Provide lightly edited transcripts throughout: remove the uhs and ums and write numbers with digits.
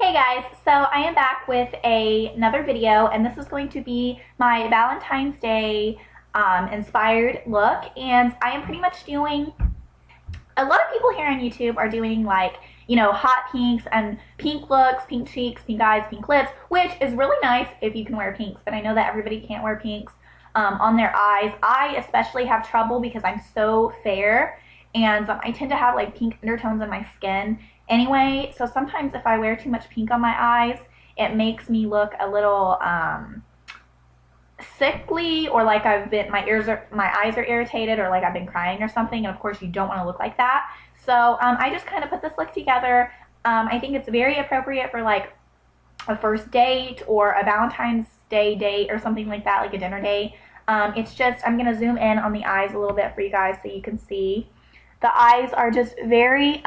Hey guys, so I am back with another video, and this is going to be my Valentine's Day inspired look. And I am pretty much doing, a lot of people here on YouTube are doing like, you know, hot pinks and pink looks, pink cheeks, pink eyes, pink lips, which is really nice if you can wear pinks, but I know that everybody can't wear pinks on their eyes. I especially have trouble because I'm so fair, and I tend to have like pink undertones in my skin anyway, so sometimes if I wear too much pink on my eyes, it makes me look a little sickly, or like my eyes are irritated, or like I've been crying or something, and of course you don't want to look like that. So I just kind of put this look together. I think it's very appropriate for like a first date or a Valentine's Day date or something like that, like a dinner date. It's just, I'm going to zoom in on the eyes a little bit for you guys so you can see. The eyes are just very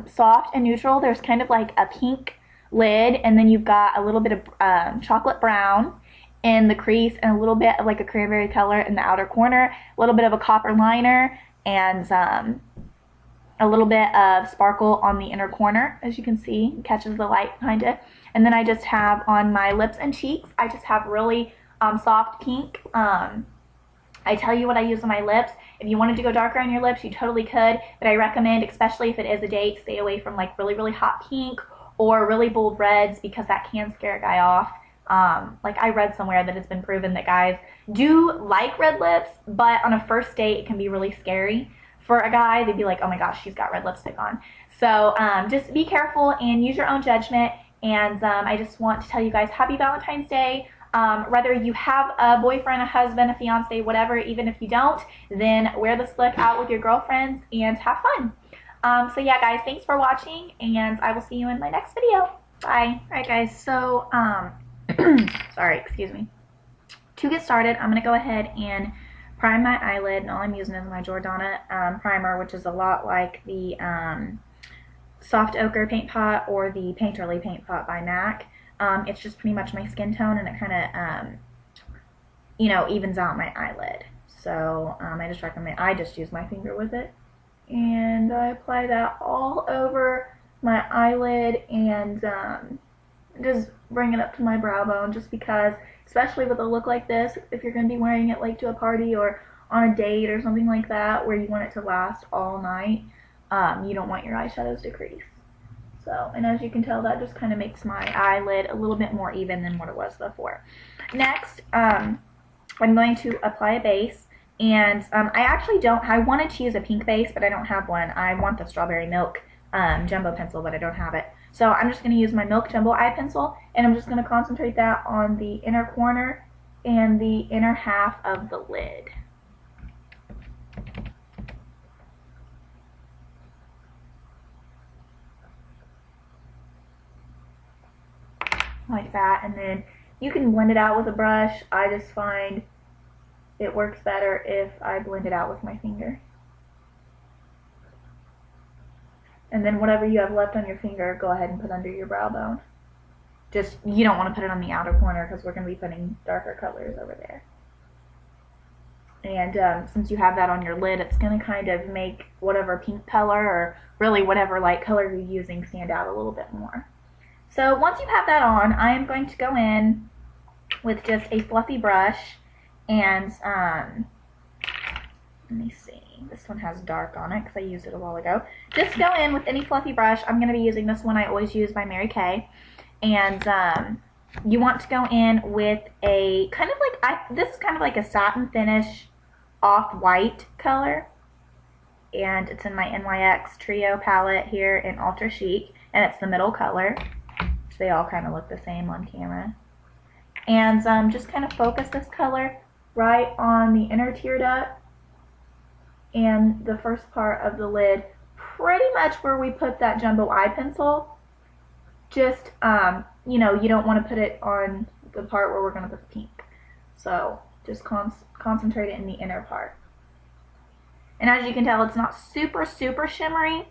soft and neutral. There's kind of like a pink lid, and then you've got a little bit of chocolate brown in the crease, and a little bit of like a cranberry color in the outer corner, a little bit of a copper liner, and a little bit of sparkle on the inner corner, as you can see. It catches the light behind it. And then I just have on my lips and cheeks, I just have really soft pink. I tell you what I use on my lips. If you wanted to go darker on your lips, you totally could, but I recommend, especially if it is a date, stay away from like really, really hot pink or really bold reds, because that can scare a guy off. Like I read somewhere that it's been proven that guys do like red lips, but on a first date, it can be really scary for a guy. They'd be like, oh my gosh, she's got red lipstick on. So just be careful and use your own judgment. And I just want to tell you guys, happy Valentine's Day. Whether you have a boyfriend, a husband, a fiance, whatever, even if you don't, then wear this look out with your girlfriends and have fun. So yeah, guys, thanks for watching, and I will see you in my next video. Bye. Alright guys, so, sorry, excuse me. To get started, I'm going to go ahead and prime my eyelid, and all I'm using is my Jordana primer, which is a lot like the Soft Ochre Paint Pot or the Painterly Paint Pot by MAC. It's just pretty much my skin tone, and it kind of, you know, evens out my eyelid. So I just recommend, I just use my finger with it, and I apply that all over my eyelid, and just bring it up to my brow bone, just because, especially with a look like this, if you're going to be wearing it like to a party or on a date or something like that where you want it to last all night, you don't want your eyeshadows to crease. So, and as you can tell, that just kind of makes my eyelid a little bit more even than what it was before. Next, I'm going to apply a base, and I wanted to use a pink base, but I don't have one. I want the Strawberry Milk Jumbo pencil, but I don't have it. So I'm just going to use my Milk Jumbo eye pencil, and I'm just going to concentrate that on the inner corner and the inner half of the lid. Like that, and then you can blend it out with a brush. I just find it works better if I blend it out with my finger. And then whatever you have left on your finger, go ahead and put under your brow bone. Just, you don't want to put it on the outer corner because we're going to be putting darker colors over there. And since you have that on your lid, it's going to kind of make whatever pink color, or really whatever light color you're using, stand out a little bit more. So once you have that on, I am going to go in with just a fluffy brush, and let me see, this one has dark on it because I used it a while ago. Just go in with any fluffy brush. I'm going to be using this one I always use by Mary Kay, and you want to go in with a kind of like, this is kind of like a satin finish off-white color, and it's in my NYX Trio palette here in Ultra Chic, and it's the middle color. They all kind of look the same on camera. And just kind of focus this color right on the inner tear duct and the first part of the lid, pretty much where we put that jumbo eye pencil. Just, you know, you don't want to put it on the part where we're going to put the pink. So just concentrate it in the inner part. And as you can tell, it's not super, super shimmery,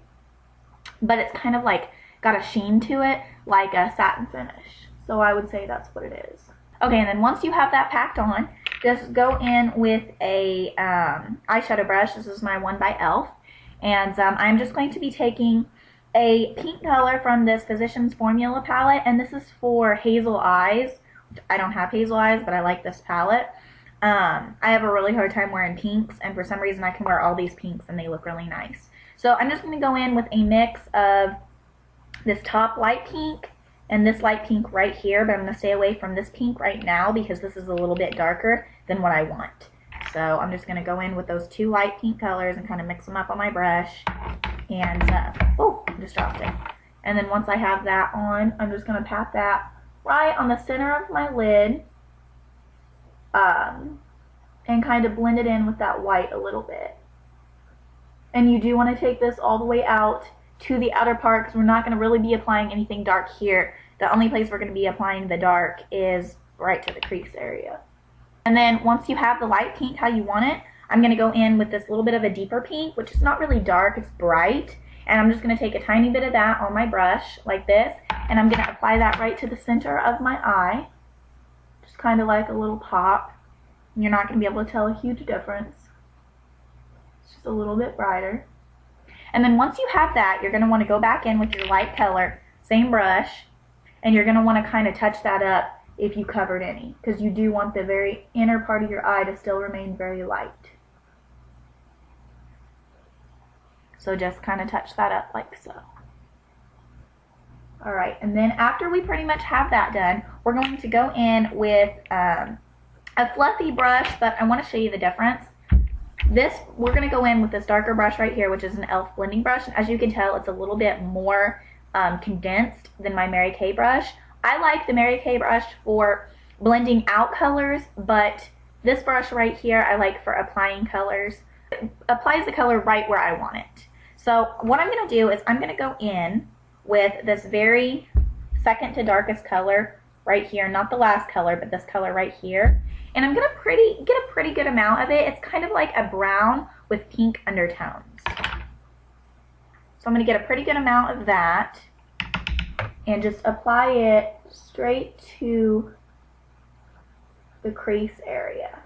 but it's kind of like got a sheen to it, like a satin finish. So I would say that's what it is. Okay, and then once you have that packed on, just go in with a eyeshadow brush. This is my one by e.l.f. And I'm just going to be taking a pink color from this Physicians Formula palette, and this is for hazel eyes. I don't have hazel eyes, but I like this palette. I have a really hard time wearing pinks, and for some reason I can wear all these pinks and they look really nice. So I'm just going to go in with a mix of this top light pink and this light pink right here, but I'm going to stay away from this pink right now because this is a little bit darker than what I want. So I'm just going to go in with those two light pink colors and kind of mix them up on my brush. And, oh, I just dropped it. And then once I have that on, I'm just going to pat that right on the center of my lid. And kind of blend it in with that white a little bit. And you do want to take this all the way out to the outer part because we're not going to really be applying anything dark here. The only place we're going to be applying the dark is right to the crease area. And then once you have the light pink how you want it, I'm going to go in with this little bit of a deeper pink, which is not really dark, it's bright. And I'm just going to take a tiny bit of that on my brush like this, and I'm going to apply that right to the center of my eye. Just kind of like a little pop. You're not going to be able to tell a huge difference. It's just a little bit brighter. And then once you have that, you're going to want to go back in with your light color, same brush, and you're going to want to kind of touch that up if you covered any, because you do want the very inner part of your eye to still remain very light. So just kind of touch that up like so. Alright, and then after we pretty much have that done, we're going to go in with a fluffy brush, but I want to show you the difference. We're going to go in with this darker brush right here, which is an e.l.f. blending brush. As you can tell, it's a little bit more condensed than my Mary Kay brush. I like the Mary Kay brush for blending out colors, but this brush right here I like for applying colors. It applies the color right where I want it. So what I'm going to do is I'm going to go in with this very second to darkest color right here, not the last color, but this color right here. And I'm going to get a pretty good amount of it. It's kind of like a brown with pink undertones. So I'm going to get a pretty good amount of that and just apply it straight to the crease area.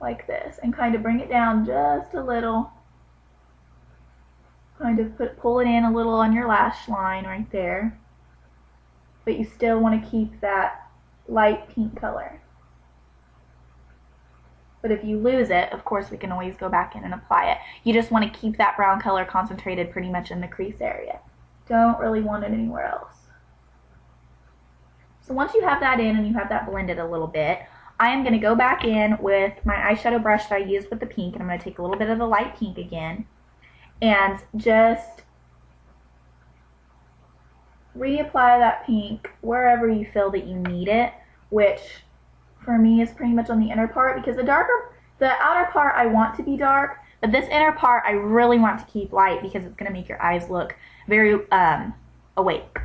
Like this, and kind of bring it down just a little. Kind of pull it in a little on your lash line right there. But you still want to keep that light pink color. But if you lose it, of course we can always go back in and apply it. You just want to keep that brown color concentrated pretty much in the crease area. Don't really want it anywhere else. So once you have that in and you have that blended a little bit, I am going to go back in with my eyeshadow brush that I used with the pink, and I'm going to take a little bit of the light pink again and just reapply that pink wherever you feel that you need it, which for me is pretty much on the inner part, because the outer part I want to be dark, but this inner part I really want to keep light because it's going to make your eyes look very awake.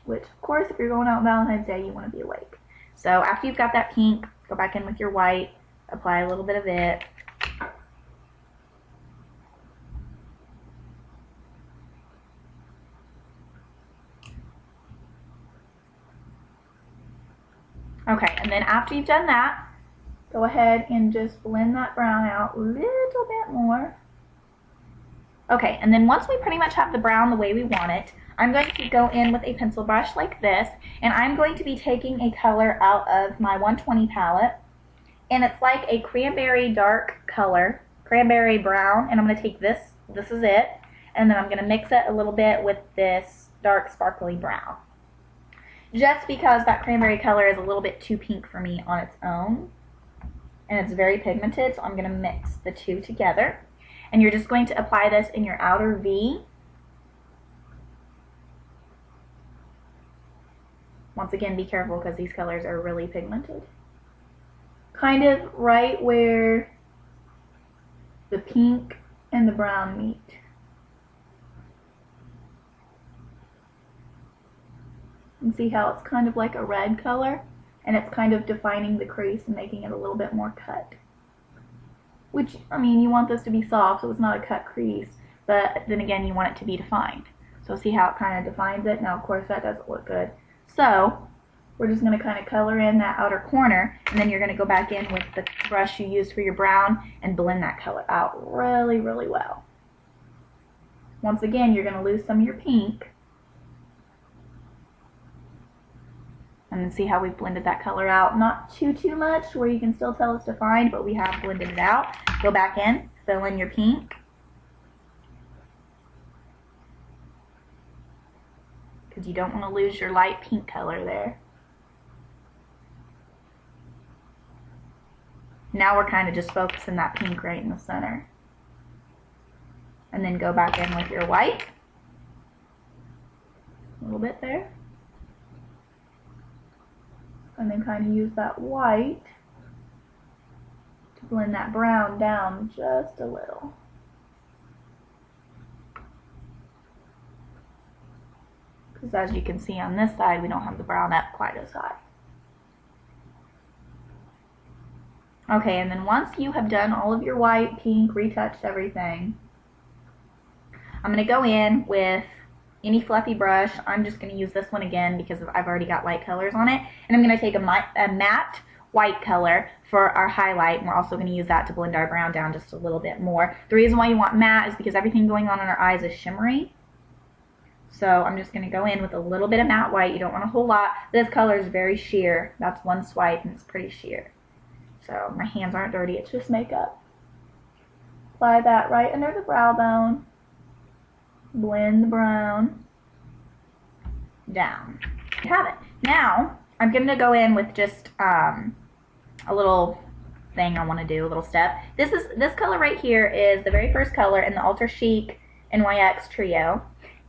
Which, of course, if you're going out on Valentine's Day, you want to be awake. So after you've got that pink, go back in with your white, apply a little bit of it. Okay, and then after you've done that, go ahead and just blend that brown out a little bit more. Okay, and then once we pretty much have the brown the way we want it, I'm going to go in with a pencil brush like this, and I'm going to be taking a color out of my 120 palette, and it's like a cranberry dark color, cranberry brown, and I'm going to take this is it, and then I'm going to mix it a little bit with this dark sparkly brown. Just because that cranberry color is a little bit too pink for me on its own, and it's very pigmented, so I'm going to mix the two together. And you're just going to apply this in your outer V. Once again, be careful because these colors are really pigmented. Kind of right where the pink and the brown meet. And see how it's kind of like a red color, and it's kind of defining the crease and making it a little bit more cut. Which, I mean, you want this to be soft, so it's not a cut crease, but then again, you want it to be defined. So see how it kind of defines it? Now, of course, that doesn't look good. So we're just going to kind of color in that outer corner, and then you're going to go back in with the brush you used for your brown and blend that color out really, really well. once again, you're going to lose some of your pink. And then see how we've blended that color out. Not too much where you can still tell it's defined, but we have blended it out. Go back in, fill in your pink. Because you don't want to lose your light pink color there. Now we're kind of just focusing that pink right in the center. And then go back in with your white. A little bit there. And then kind of use that white to blend that brown down just a little. Because as you can see on this side, we don't have the brown up quite as high. Okay, and then once you have done all of your white, pink, retouched everything, I'm going to go in with any fluffy brush. I'm just going to use this one again because I've already got light colors on it. And I'm going to take a matte white color for our highlight, and we're also going to use that to blend our brown down just a little bit more. The reason why you want matte is because everything going on in our eyes is shimmery. So I'm just going to go in with a little bit of matte white. You don't want a whole lot. This color is very sheer. That's one swipe and it's pretty sheer. So my hands aren't dirty, it's just makeup. Apply that right under the brow bone. Blend the brown down. You have it. Now I'm going to go in with just a little thing I want to do, a little step. This color right here is the very first color in the Ultra Chic NYX trio.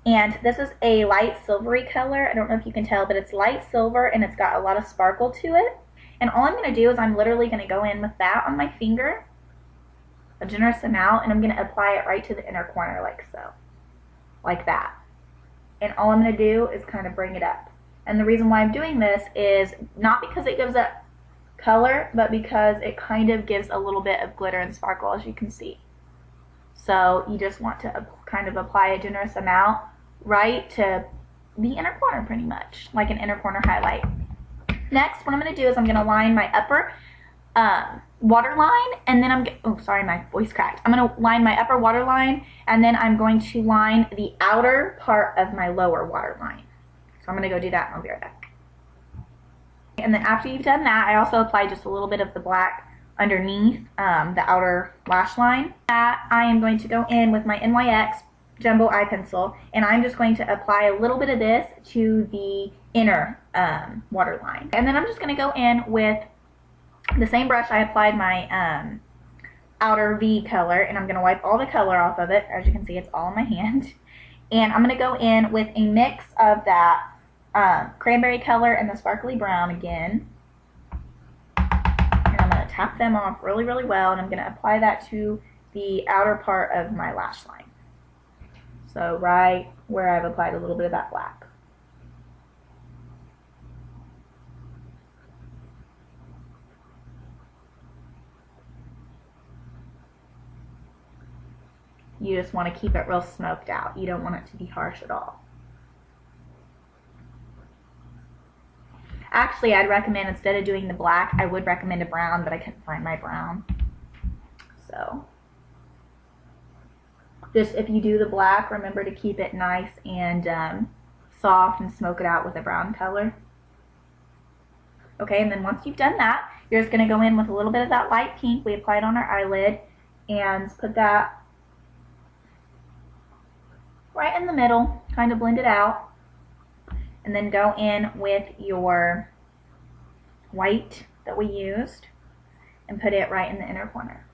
And this is a light silvery color. I don't know if you can tell, but it's light silver and it's got a lot of sparkle to it. And all I'm going to do is I'm literally going to go in with that on my finger, a generous amount, and I'm going to apply it right to the inner corner like so. Like that. And all I'm going to do is kind of bring it up. And the reason why I'm doing this is not because it gives it color, but because it kind of gives a little bit of glitter and sparkle, as you can see. So you just want to kind of apply a generous amount right to the inner corner pretty much, like an inner corner highlight. Next, what I'm going to do is I'm going to line my upper waterline, and then oh sorry, my voice cracked. I'm going to line my upper waterline, and then I'm going to line the outer part of my lower waterline. So I'm going to go do that and I'll be right back. And then after you've done that, I also applied just a little bit of the black underneath the outer lash line. That I am going to go in with my NYX Jumbo Eye Pencil, and I'm just going to apply a little bit of this to the inner waterline. And then I'm just going to go in with the same brush I applied my outer V color, and I'm going to wipe all the color off of it. As you can see, it's all in my hand. And I'm going to go in with a mix of that cranberry color and the sparkly brown again. And I'm going to tap them off really, really well, and I'm going to apply that to the outer part of my lash line. So right where I've applied a little bit of that black. You just want to keep it real smoked out. You don't want it to be harsh at all. Actually, I'd recommend, instead of doing the black, I would recommend a brown, but I couldn't find my brown. So just if you do the black, remember to keep it nice and soft and smoke it out with a brown color. Okay, and then once you've done that, you're just going to go in with a little bit of that light pink we applied on our eyelid and put that right in the middle, kind of blend it out. And then go in with your white that we used and put it right in the inner corner.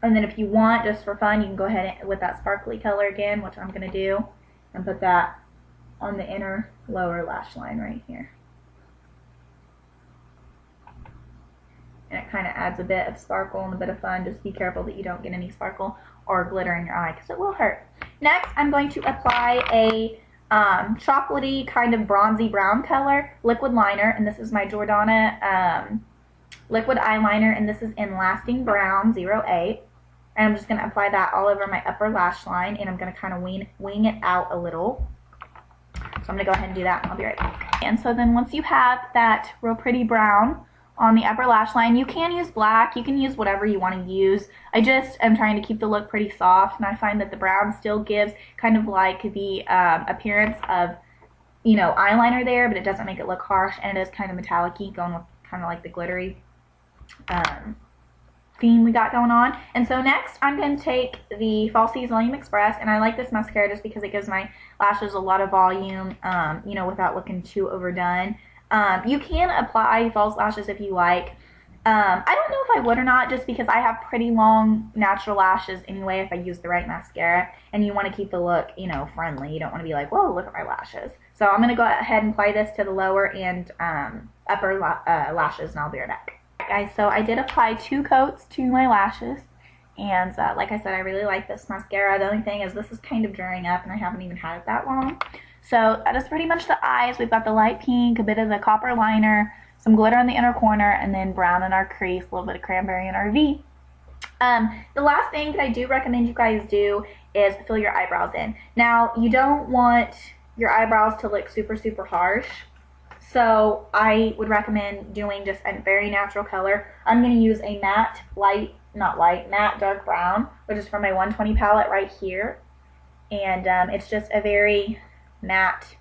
And then if you want, just for fun, you can go ahead with that sparkly color again, which I'm going to do, and put that on the inner lower lash line right here. And it kind of adds a bit of sparkle and a bit of fun. Just be careful that you don't get any sparkle or glitter in your eye because it will hurt. Next, I'm going to apply a chocolatey kind of bronzy brown color liquid liner, and this is my Jordana liquid eyeliner, and this is in Lasting Brown 08. And I'm just going to apply that all over my upper lash line, and I'm going to kind of wing it out a little. So I'm going to go ahead and do that, and I'll be right back. And so then once you have that real pretty brown on the upper lash line. You can use black, you can use whatever you want to use. I just am trying to keep the look pretty soft, and I find that the brown still gives kind of like the appearance of, you know, eyeliner there, but it doesn't make it look harsh, and it is kind of metallic-y, going with kind of like the glittery theme we got going on. And so next I'm going to take the Falsies Volume Express, and I like this mascara just because it gives my lashes a lot of volume, you know, without looking too overdone. You can apply false lashes if you like. I don't know if I would or not, just because I have pretty long natural lashes anyway if I use the right mascara, and you want to keep the look, you know, friendly. You don't want to be like, whoa, look at my lashes. So I'm going to go ahead and apply this to the lower and upper lashes, and I'll be right back. Guys, so I did apply 2 coats to my lashes, and like I said, I really like this mascara. The only thing is this is kind of drying up, and I haven't even had it that long. So that is pretty much the eyes. We've got the light pink, a bit of the copper liner, some glitter in the inner corner, and then brown in our crease, a little bit of cranberry in our V. The last thing that I do recommend you guys do is fill your eyebrows in. Now, you don't want your eyebrows to look super, super harsh. So I would recommend doing just a very natural color. I'm going to use a matte matte dark brown, which is from my 120 palette right here. And it's just a very matte,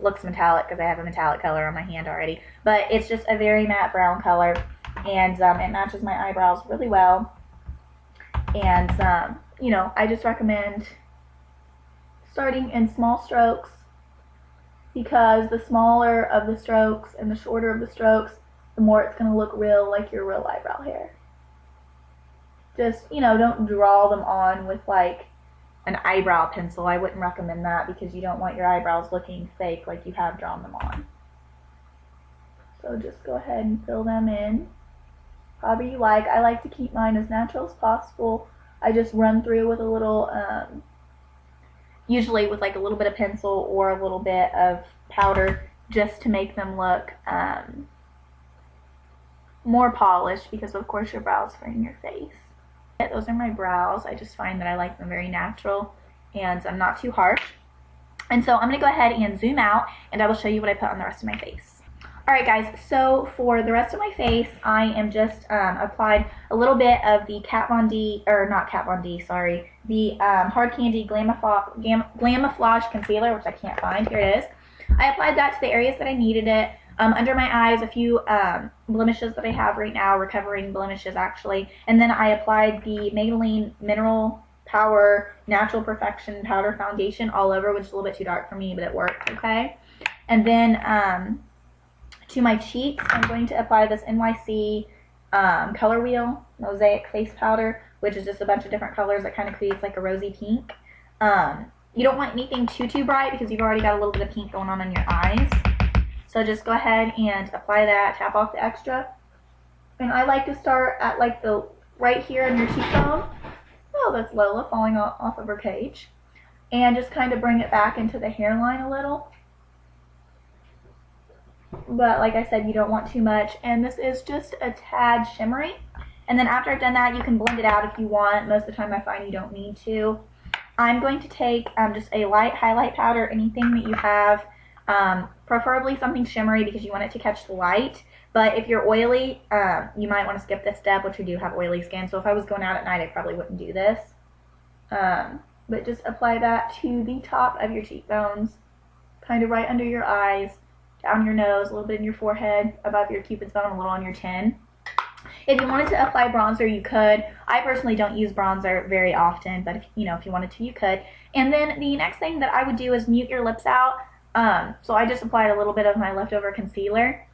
looks metallic because I have a metallic color on my hand already. But it's just a very matte brown color, and it matches my eyebrows really well. And, you know, I just recommend starting in small strokes, because the smaller of the strokes and the shorter of the strokes, the more it's going to look real, like your real eyebrow hair. Just, you know, don't draw them on with like an eyebrow pencil. I wouldn't recommend that, because you don't want your eyebrows looking fake like you have drawn them on. So just go ahead and fill them in however you like. I like to keep mine as natural as possible. I just run through with a little usually with like a little bit of pencil or a little bit of powder, just to make them look more polished, because of course your brows frame your face. Those are my brows. I just find that I like them very natural and not too harsh. And so I'm going to go ahead and zoom out, and I will show you what I put on the rest of my face. Alright guys, so for the rest of my face, I am just applied a little bit of the Kat Von D, or not Kat Von D, sorry, the Hard Candy Glamoflage Concealer, which I can't find. Here it is. I applied that to the areas that I needed it. Under my eyes, a few blemishes that I have right now, recovering blemishes actually, and then I applied the Maybelline Mineral Power Natural Perfection Powder Foundation all over, which is a little bit too dark for me, but it worked okay. And then to my cheeks, I'm going to apply this NYC Color Wheel Mosaic Face Powder, which is just a bunch of different colors that kind of creates like a rosy pink. You don't want anything too bright, because you've already got a little bit of pink going on your eyes. So just go ahead and apply that, tap off the extra. And I like to start at like the right here in your cheekbone. Oh, that's Lola falling off of her cage. And just kind of bring it back into the hairline a little. But like I said, you don't want too much. And this is just a tad shimmery. And then after I've done that, you can blend it out if you want. Most of the time I find you don't need to. I'm going to take just a light highlight powder, anything that you have. Preferably something shimmery, because you want it to catch the light. But if you're oily, you might want to skip this step, which I do have oily skin. So if I was going out at night, I probably wouldn't do this. But just apply that to the top of your cheekbones, kind of right under your eyes, down your nose, a little bit in your forehead, above your cupid's bone, a little on your chin. If you wanted to apply bronzer, you could. I personally don't use bronzer very often, but if you wanted to, you could. And then the next thing that I would do is mute your lips out. So I just applied a little bit of my leftover concealer.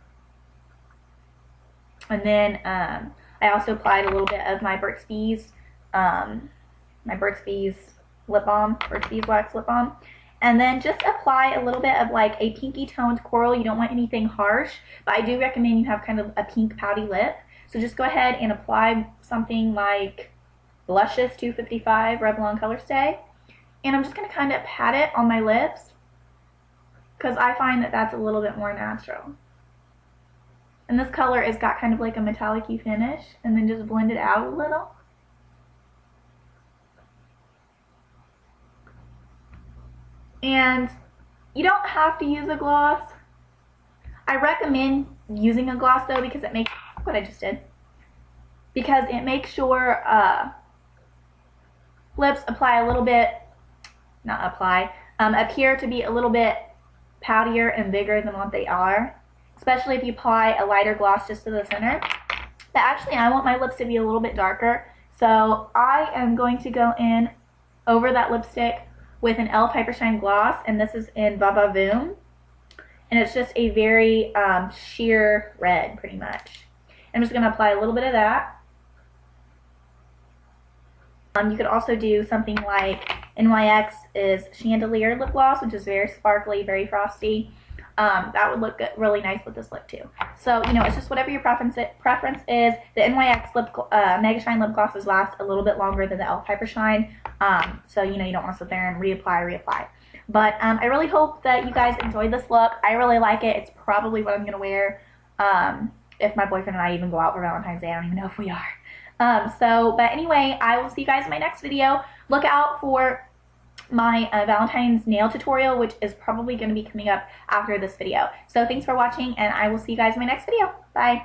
And then I also applied a little bit of my Burt's Bees lip balm, Burt's Bees wax lip balm. And then just apply a little bit of like a pinky toned coral. You don't want anything harsh, but I do recommend you have kind of a pink pouty lip. So just go ahead and apply something like Luscious 255 Revlon Color Stay. And I'm just going to kind of pat it on my lips, because I find that that's a little bit more natural. And this color has got kind of like a metallic-y finish, and then just blend it out a little. And you don't have to use a gloss. I recommend using a gloss though, because it makes what I just did. Because it makes your lips apply a little bit, not apply, appear to be a little bit poutier and bigger than what they are. Especially if you apply a lighter gloss just to the center. But actually I want my lips to be a little bit darker. So I am going to go in over that lipstick with an e.l.f. Hypershine gloss. And this is in Baba Voom. And it's just a very sheer red, pretty much. I'm just going to apply a little bit of that. You could also do something like NYX's Chandelier lip gloss, which is very sparkly, very frosty. That would look good, really nice with this lip too. So, you know, it's just whatever your preference is. The NYX Mega Shine lip glosses last a little bit longer than the e.l.f. Hypershine. So, you know, you don't want to sit there and reapply. But I really hope that you guys enjoyed this look. I really like it. It's probably what I'm going to wear if my boyfriend and I even go out for Valentine's Day. I don't even know if we are. But anyway, I will see you guys in my next video. Look out for my Valentine's nail tutorial, which is probably going to be coming up after this video. So thanks for watching, and I will see you guys in my next video. Bye.